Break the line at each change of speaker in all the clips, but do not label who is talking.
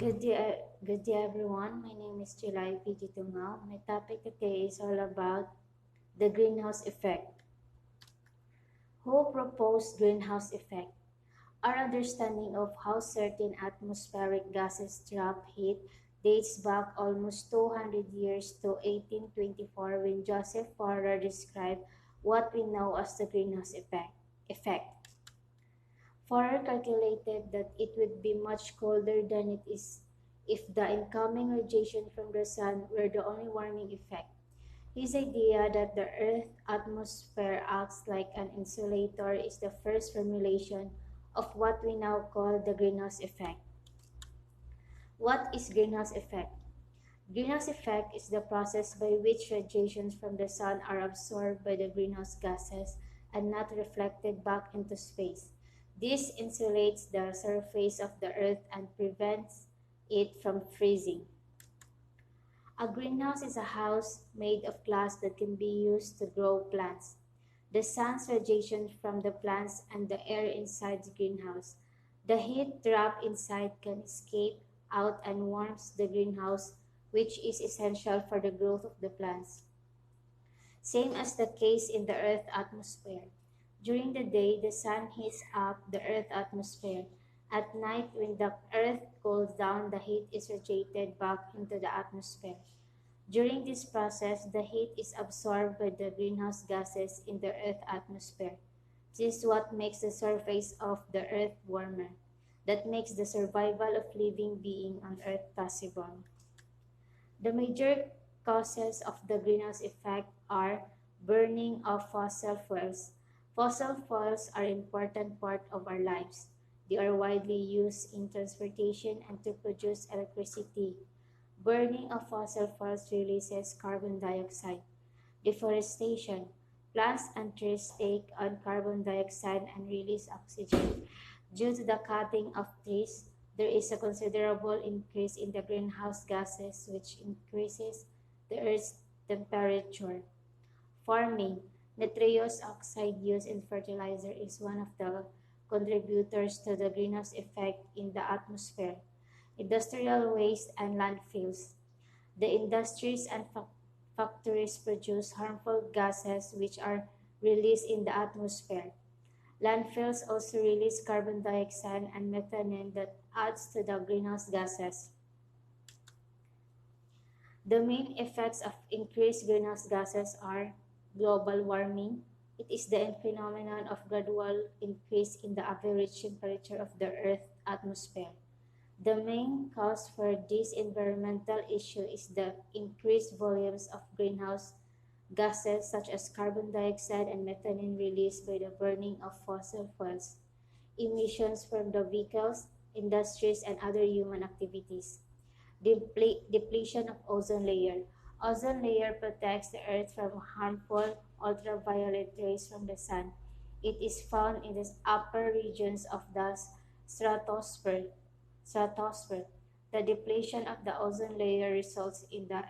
Good day everyone. My name is Chilay PG Tungao. My topic today is all about the greenhouse effect. Who proposed greenhouse effect? Our understanding of how certain atmospheric gases trap heat dates back almost 200 years to 1824 when Joseph Forer described what we know as the greenhouse effect. Forer calculated that it would be much colder than it is if the incoming radiation from the sun were the only warming effect. His idea that the Earth's atmosphere acts like an insulator is the first formulation of what we now call the greenhouse effect. What is greenhouse effect? Greenhouse effect is the process by which radiations from the sun are absorbed by the greenhouse gases and not reflected back into space. This insulates the surface of the earth and prevents it from freezing. A greenhouse is a house made of glass that can be used to grow plants. The sun's radiation from the plants and the air inside the greenhouse. The heat trapped inside can escape out and warms the greenhouse, which is essential for the growth of the plants. Same as the case in the Earth's atmosphere. During the day, the sun heats up the Earth's atmosphere. At night, when the Earth cools down, the heat is radiated back into the atmosphere. During this process, the heat is absorbed by the greenhouse gases in the Earth's atmosphere. This is what makes the surface of the Earth warmer. That makes the survival of living being on Earth possible. The major causes of the greenhouse effect are burning of fossil fuels. Fossil fuels are an important part of our lives. They are widely used in transportation and to produce electricity. Burning of fossil fuels releases carbon dioxide. Deforestation. Plants and trees take on carbon dioxide and release oxygen. Due to the cutting of trees, there is a considerable increase in the greenhouse gases, which increases the Earth's temperature. Farming. Nitrous oxide used in fertilizer is one of the contributors to the greenhouse effect in the atmosphere. Industrial waste and landfills. The industries and factories produce harmful gases which are released in the atmosphere. Landfills also release carbon dioxide and methane that adds to the greenhouse gases. The main effects of increased greenhouse gases are global warming. It is the phenomenon of gradual increase in the average temperature of the Earth's atmosphere. The main cause for this environmental issue is the increased volumes of greenhouse gases such as carbon dioxide and methane released by the burning of fossil fuels, emissions from the vehicles, industries, and other human activities. Depletion of ozone layer. Ozone layer protects the earth from harmful ultraviolet rays from the sun. It is found in the upper regions of the stratosphere. stratosphere. The depletion of the ozone layer results in the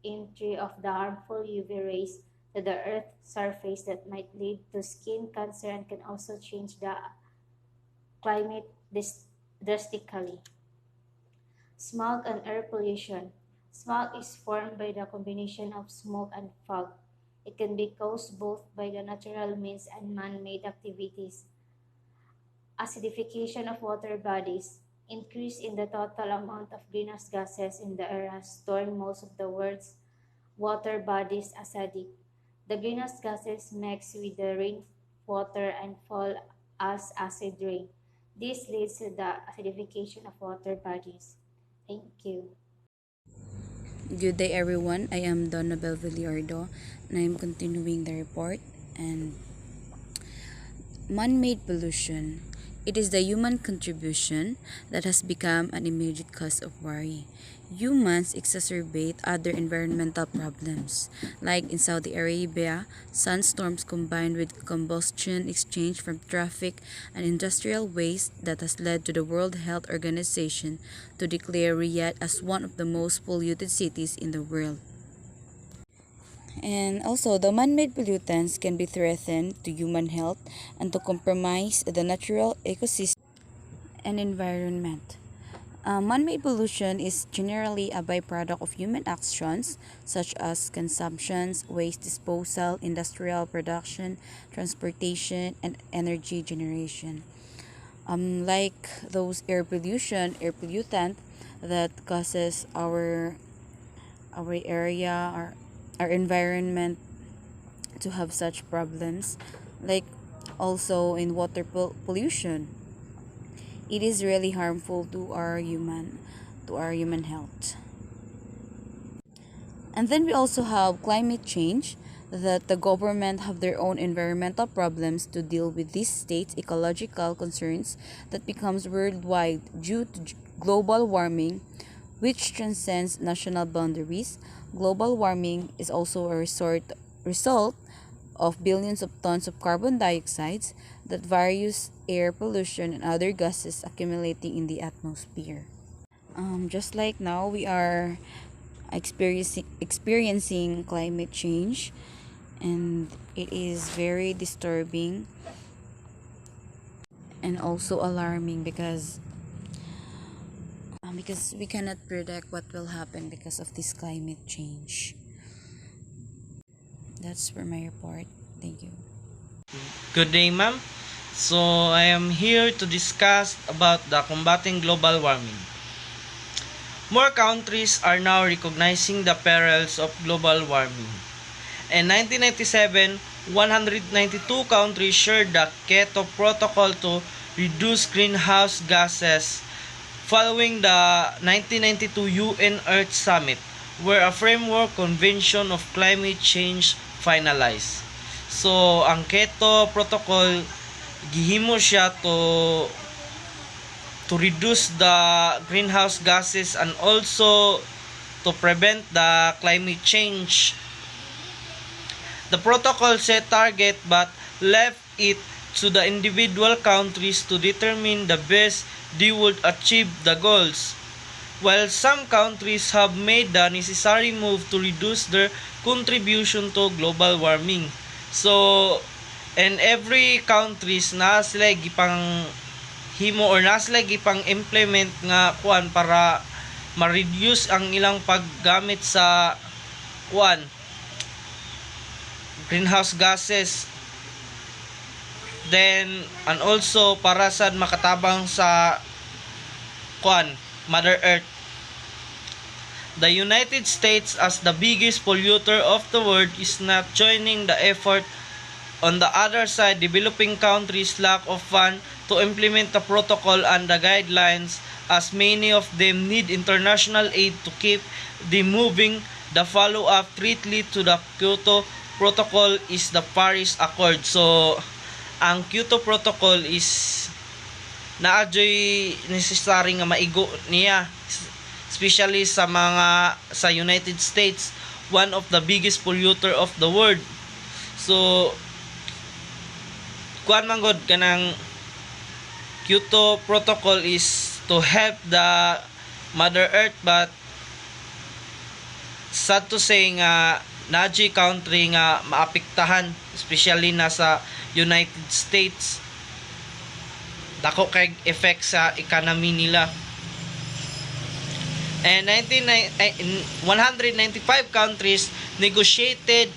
entry of the harmful UV rays to the Earth's surface that might lead to skin cancer and can also change the climate drastically. Smog and air pollution. Smog is formed by the combination of smoke and fog. It can be caused both by the natural means and man-made activities. Acidification of water bodies. Increase in the total amount of greenhouse gases in the air has turned most of the world's water bodies acidic. The greenhouse gases mix with the rainwater and fall as acid rain. This leads to the acidification of water bodies. Thank you.
Good day, everyone. I am Donabel Villardo, and I am continuing the report. And man-made pollution. It is the human contribution that has become an immediate cause of worry. Humans exacerbate other environmental problems, like in Saudi Arabia, sunstorms combined with combustion exchanged from traffic and industrial waste that has led to the World Health Organization to declare Riyadh as one of the most polluted cities in the world. And also, the man-made pollutants can be threatened to human health and to compromise the natural ecosystem and environment. Man-made pollution is generally a byproduct of human actions such as consumptions, waste disposal, industrial production, transportation, and energy generation. Like those air pollutant that causes our area, our environment to have such problems, like also in pollution. It is really harmful to our human health. And then we also have climate change, that the government have their own environmental problems to deal with these states ecological concerns that becomes worldwide due to global warming, which transcends national boundaries. Global warming is also a result of billions of tons of carbon dioxide that various air pollution and other gases accumulating in the atmosphere. Just like now, we are experiencing climate change, and it is very disturbing and also alarming because we cannot predict what will happen because of this climate change. That's for my report. Thank you.
Good day, ma'am. So, I am here to discuss about the combating global warming. More countries are now recognizing the perils of global warming. In 1997, 192 countries shared the Kyoto Protocol to reduce greenhouse gases following the 1992 UN Earth Summit, where a framework convention of climate change finalized. So, ang Kyoto Protocol, gihimo siya to reduce the greenhouse gases and also to prevent the climate change. The protocol set target but left it to the individual countries to determine the best they would achieve the goals. While some countries have made the necessary move to reduce their contribution to global warming. So, in every countries na sila gipang himo or na sila gipang implement nga kuan para ma-reduce ang ilang paggamit sa kuan greenhouse gases, then and also para sa makatabang sa kuan Mother Earth. The United States, as the biggest polluter of the world, is not joining the effort. On the other side, developing countries lack of funds to implement the protocol and the guidelines, as many of them need international aid to keep them moving. The follow-up treatly to the Kyoto Protocol is the Paris Accord. So, ang Kyoto Protocol is naadyoy necessary nga maigo niya, especially sa United States, one of the biggest polluter of the world. So, kuan man god kanang Kyoto Protocol is to help the Mother Earth, but sad to say nga naji country nga maapektahan, especially na sa United States. Dako kay effect sa economy nila. And 195 countries negotiated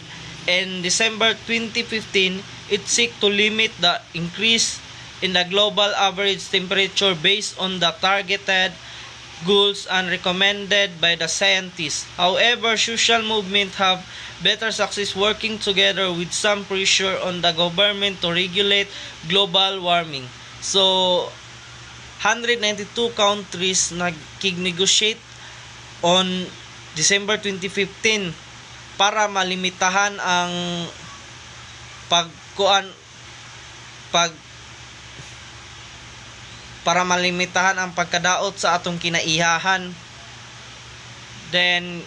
in December 2015. It seek to limit the increase in the global average temperature based on the targeted goals and recommended by the scientists. However, social movements have better success working together with some pressure on the government to regulate global warming. So, 192 countries nag-negotiate on December 2015 para malimitahan ang para malimitahan ang pagkadaot sa atong kinaihahan. Then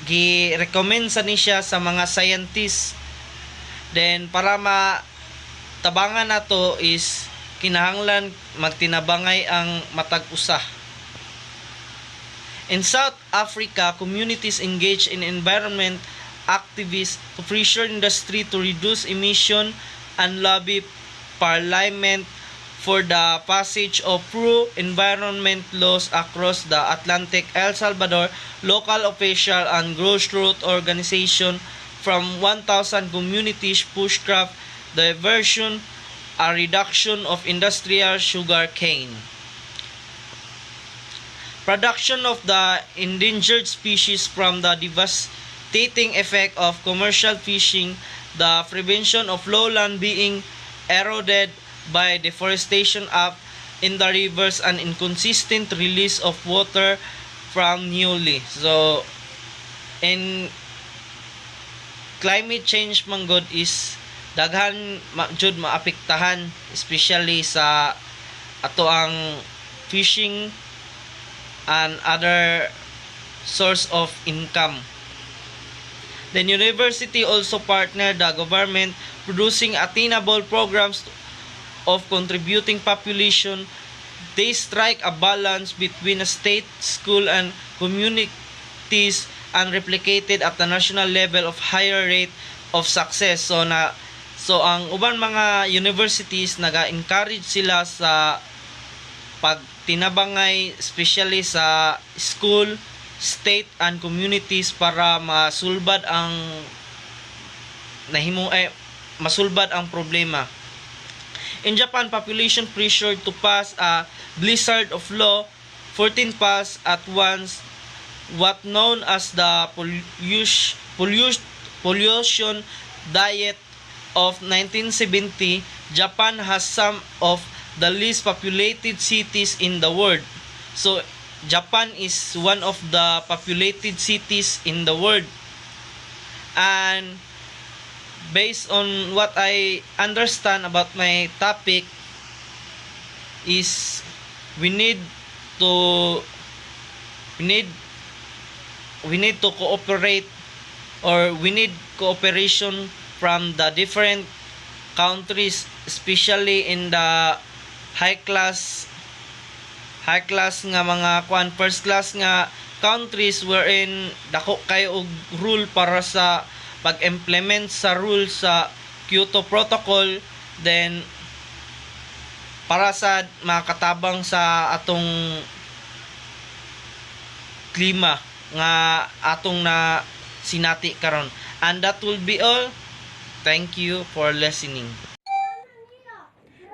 gi-recommend sa niya sa mga scientists. Then para matabangan nato is kinahanglan magtinabangay ang matag usa. In South Africa, communities engage in environment activists to pressure industry to reduce emission and lobby parliament for the passage of pro-environment laws across the Atlantic. El Salvador local official and grassroots organization from 1,000 communities push crop diversion, a reduction of industrial sugar cane. Production of the endangered species from the devastating effect of commercial fishing, the prevention of lowland being eroded by deforestation up in the rivers, and inconsistent release of water from newly. So, in climate change man god is daghan jud maapektahan, especially sa ato ang fishing and other source of income. The university also partnered the government producing attainable programs of contributing population. They strike a balance between a state, school, and communities and replicated at the national level of higher rate of success. So ang uban mga universities naga-encourage sila sa pagtinabangay, especially sa school, state, and communities para masulbad ang masulbad ang problema. In Japan, population pressured to pass a blizzard of law, 14 passed at once what known as the pollution diet of 1970. Japan has some of the least populated cities in the world. So, Japan is one of the populated cities in the world. And based on what I understand about my topic is we need to cooperate, or we need cooperation from the different countries, especially in the high class nga mga first class nga countries wherein dako kayo og rule para sa pag-implement sa rule sa Kyoto Protocol, then para sa makatabang sa atong klima nga atong na sinati karon. And that will be all. Thank you for listening.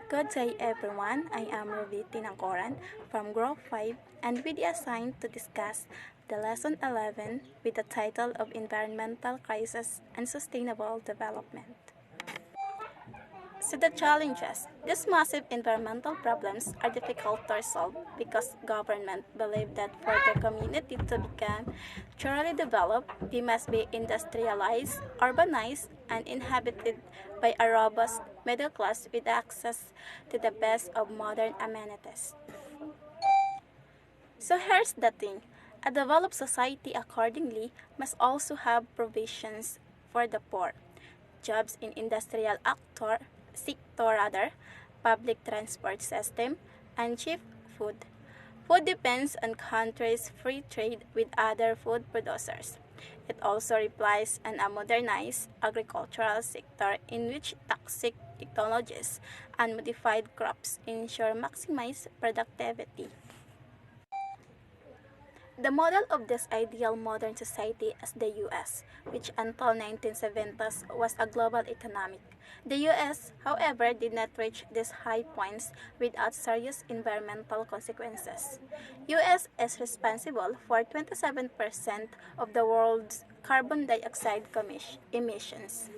Good day everyone, I am Ruby Tinangkoran from Grove 5 and we are assigned to discuss the Lesson 11 with the title of Environmental Crisis and Sustainable Development. So the challenges. These massive environmental problems are difficult to solve because government believe that for the community to become truly developed, they must be industrialized, urbanized, and inhabited by a robust middle class with access to the best of modern amenities. So here's the thing. A developed society accordingly must also have provisions for the poor, jobs in industrial sector, public transport system, and cheap food. Food depends on countries' free trade with other food producers. It also relies on a modernized agricultural sector in which toxic technologies and modified crops ensure maximized productivity. The model of this ideal modern society is the U.S., which until 1970s was a global economic. The U.S., however, did not reach these high points without serious environmental consequences. U.S. is responsible for 27% of the world's carbon dioxide emissions.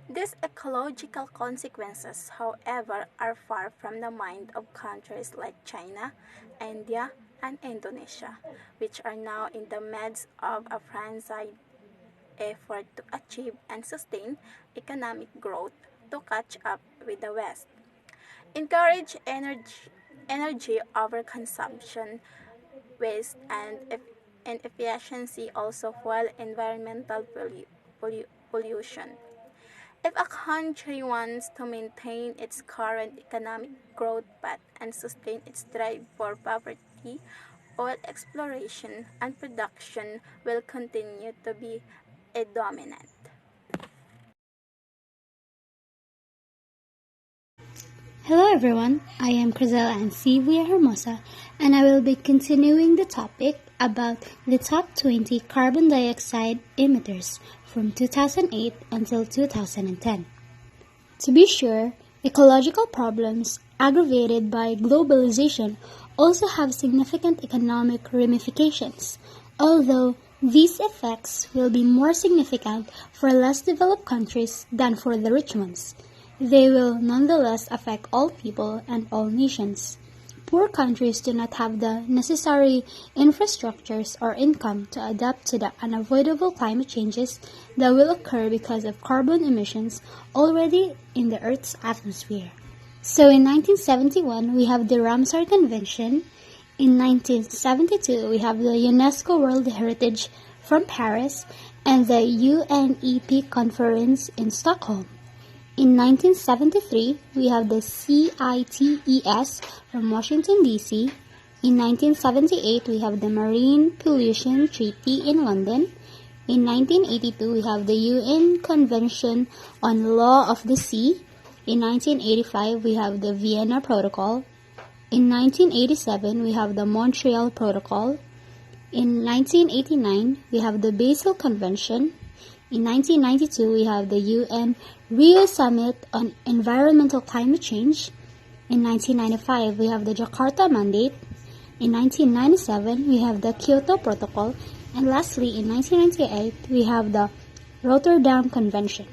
These ecological consequences, however, are far from the mind of countries like China, India, and Indonesia, which are now in the midst of a frenzied effort to achieve and sustain economic growth to catch up with the West. Encourage energy overconsumption, waste, and inefficiency also fuel environmental pollution. If a country wants to maintain its current economic growth path and sustain its drive for poverty, oil exploration and production will continue to be a dominant.
Hello everyone, I am Crisel Ansi Villahermosa and I will be continuing the topic about the top 20 carbon dioxide emitters from 2008 until 2010. To be sure, ecological problems aggravated by globalization also have significant economic ramifications, although these effects will be more significant for less developed countries than for the rich ones. They will nonetheless affect all people and all nations. Poor countries do not have the necessary infrastructures or income to adapt to the unavoidable climate changes that will occur because of carbon emissions already in the Earth's atmosphere. So in 1971, we have the Ramsar Convention. In 1972, we have the UNESCO World Heritage from Paris and the UNEP Conference in Stockholm. In 1973, we have the CITES from Washington, D.C. In 1978, we have the Marine Pollution Treaty in London. In 1982, we have the UN Convention on Law of the Sea. In 1985, we have the Vienna Protocol. In 1987, we have the Montreal Protocol. In 1989, we have the Basel Convention. In 1992, we have the UN Rio Summit on Environmental Climate Change. In 1995, we have the Jakarta Mandate. In 1997, we have the Kyoto Protocol. And lastly, in 1998, we have the Rotterdam Convention.